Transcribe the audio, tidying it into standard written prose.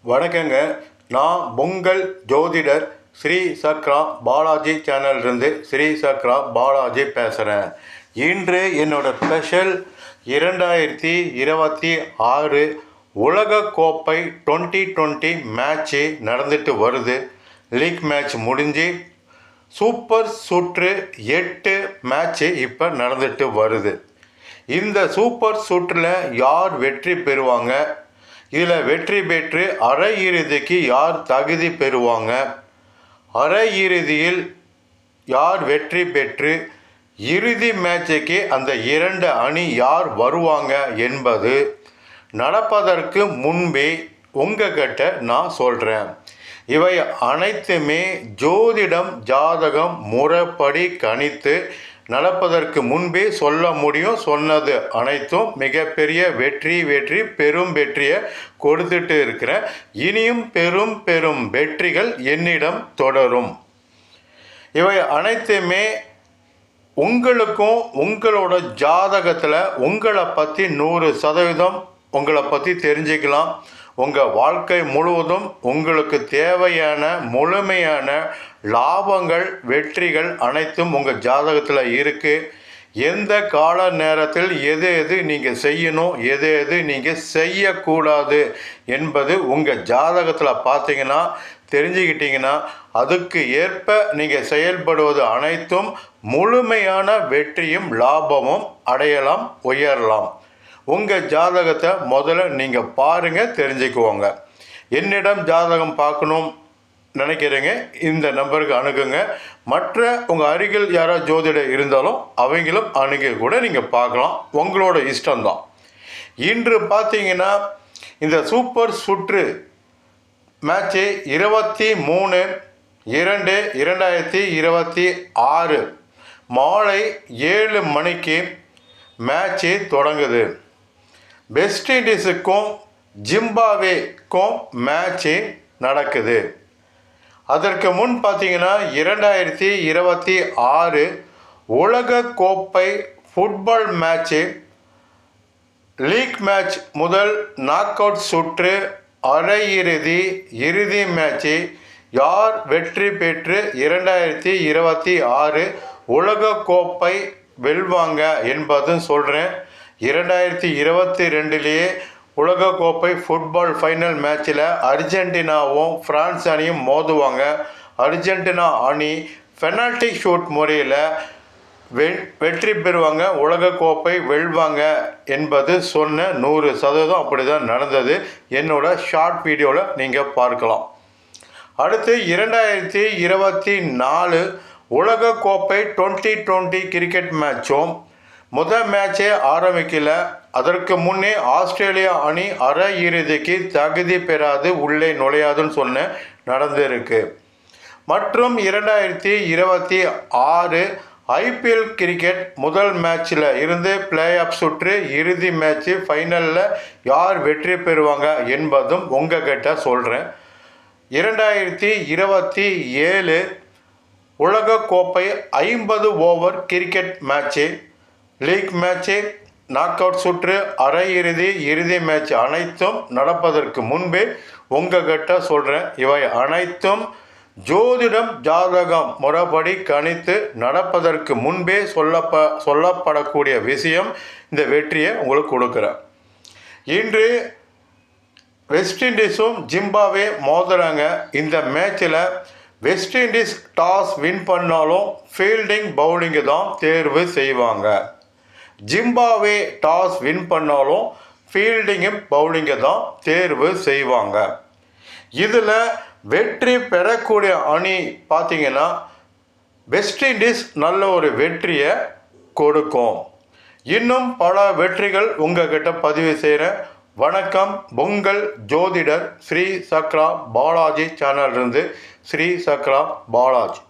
வணக்கங்க. நான் உங்கள் ஜோதிடர் ஸ்ரீ சக்ரா பாலாஜி சேனல்லேருந்து ஸ்ரீ சக்ரா பாலாஜி பேசுகிறேன். இன்று என்னோட ஸ்பெஷல் 2026 உலகக்கோப்பை 2020 மேட்ச்சு நடந்துட்டு வருது. லீக் மேட்ச் முடிஞ்சு சூப்பர் சுற்று 8 மேட்ச்சு இப்போ நடந்துட்டு வருது. இந்த சூப்பர் சுற்றில் யார் வெற்றி பெறுவாங்க, இதில் வெற்றி பெற்று அரையிறுதிக்கு யார் தகுதி பெறுவாங்க, அரையிறுதியில் யார் வெற்றி பெற்று இறுதி மேட்சுக்கு அந்த 2 அணி யார் வருவாங்க என்பது நடப்பதற்கு முன்பே உங்ககிட்ட நான் சொல்கிறேன். இவை அனைத்துமே ஜோதிடம் ஜாதகம் முறைப்படி கணித்து நடப்பதற்கு முன்பே சொல்ல முடியும். சொன்னது அனைத்தும் மிகப்பெரிய வெற்றி பெரும் வெற்றியை கொடுத்துட்டு இருக்கிறேன். இனியும் பெரும் வெற்றிகள் என்னிடம் தொடரும். இவை அனைத்துமே உங்களுக்கும் உங்களோட ஜாதகத்தில் உங்களை பற்றி 100% உங்களை பற்றி தெரிஞ்சுக்கலாம். உங்கள் வாழ்க்கை முழுவதும் உங்களுக்கு தேவையான முழுமையான லாபங்கள் வெற்றிகள் அனைத்தும் உங்கள் ஜாதகத்தில் இருக்குது. எந்த கால நேரத்தில் எது நீங்கள் செய்யணும், எது நீங்கள் செய்யக்கூடாது என்பது உங்கள் ஜாதகத்தில் பார்த்தீங்கன்னா தெரிஞ்சுக்கிட்டிங்கன்னா அதுக்கு ஏற்ப நீங்கள் செயல்படுவது அனைத்தும் முழுமையான வெற்றியும் லாபமும் அடையலாம், உயரலாம். உங்கள் ஜாதகத்தை முதல்ல நீங்கள் பாருங்கள், தெரிஞ்சுக்குவோங்க. என்னிடம் ஜாதகம் பார்க்கணும் நினைக்கிறீங்க, இந்த நம்பருக்கு அணுகுங்க. மற்ற உங்கள் அருகில் யாராவது ஜோதிடர் இருந்தாலும் அவங்களும் அணுகி கூட நீங்கள் பார்க்கலாம், உங்களோட இஷ்டம்தான். இன்று பார்த்தீங்கன்னா இந்த சூப்பர் சுற்று மேட்ச்சு 23/2/2026 மாலை 7 மணிக்கு மேட்ச்சு தொடங்குது. வெஸ்ட் இண்டீஸுக்கும் ஜிம்பாப்வேக்கும் மேட்ச்சு நடக்குது. அதற்கு முன் பார்த்தீங்கன்னா 2026 உலகக்கோப்பை ஃபுட்பால் மேட்ச்சு லீக் மேட்ச் முதல் நாக் அவுட் சுற்று அரையிறுதி இறுதி மேட்ச்சு யார் வெற்றி பெற்று 2026 உலகக்கோப்பை வெல்வாங்க என்பதும் சொல்கிறேன். 2022 உலகக்கோப்பை ஃபுட்பால் ஃபைனல் மேட்ச்சில் அர்ஜென்டினாவும் பிரான்ஸ் அணியும் மோதுவாங்க. அர்ஜென்டினா அணி பெனால்டி ஷூட் முறையில் வெற்றி பெறுவாங்க, உலகக்கோப்பை வெல்வாங்க என்பது சொன்ன 100% அப்படி தான் நடந்தது. என்னோட ஷார்ட் வீடியோவில் நீங்கள் பார்க்கலாம். அடுத்து 2024 உலகக்கோப்பை 2020 கிரிக்கெட் மேட்சும் முதல் மேட்சே ஆரம்பிக்கல. அதற்கு முன்னே ஆஸ்திரேலியா அணி அரையிறுதிக்கு தகுதி பெறாது உள்ளே நுழையாதுன்னு சொன்ன நடந்திருக்கு. மற்றும் 2026 ஐபிஎல் கிரிக்கெட் முதல் மேட்ச்சில் இருந்து பிளே ஆஃப் சுற்று இறுதி மேட்ச்சு ஃபைனலில் யார் வெற்றி பெறுவாங்க என்பதும் உங்ககிட்ட சொல்கிறேன். 2027 உலகக்கோப்பை 50 over cricket match league match knock out சுற்று அரையிறுதி இறுதி மேட்ச் அனைத்தும் நடப்பதற்கு முன்பே உங்ககிட்ட சொல்கிறேன். இவை அனைத்தும் ஜோதிடம் ஜாதகம் முறைப்படி கணித்து நடப்பதற்கு முன்பே சொல்லப்படக்கூடிய விஷயம். இந்த வெற்றியை உங்களுக்கு கொடுக்குறேன். இன்று வெஸ்ட் இண்டீஸும் ஜிம்பாப்வே மோதுறாங்க. இந்த மேட்ச்சில் வெஸ்ட் இண்டீஸ் டாஸ் வின் பண்ணாலும் ஃபீல்டிங் பவுலிங்கு தான் தேர்வு செய்வாங்க. ஜிம்பாப்வே டாஸ் வின் பண்ணாலும் ஃபீல்டிங்கும் பவுலிங்கை தான் தேர்வு செய்வாங்க. இதில் வெற்றி பெறக்கூடிய அணி பார்த்திங்கன்னா வெஸ்ட் இண்டீஸ் நல்ல ஒரு வெற்றியை கொடுக்கும். இன்னும் பல வெற்றிகள் உங்ககிட்ட பதிவு செய்கிறேன். வணக்கம். உங்கள் ஜோதிடர் ஸ்ரீ சக்ரா பாலாஜி சேனலிருந்து ஸ்ரீ சக்ரா பாலாஜி.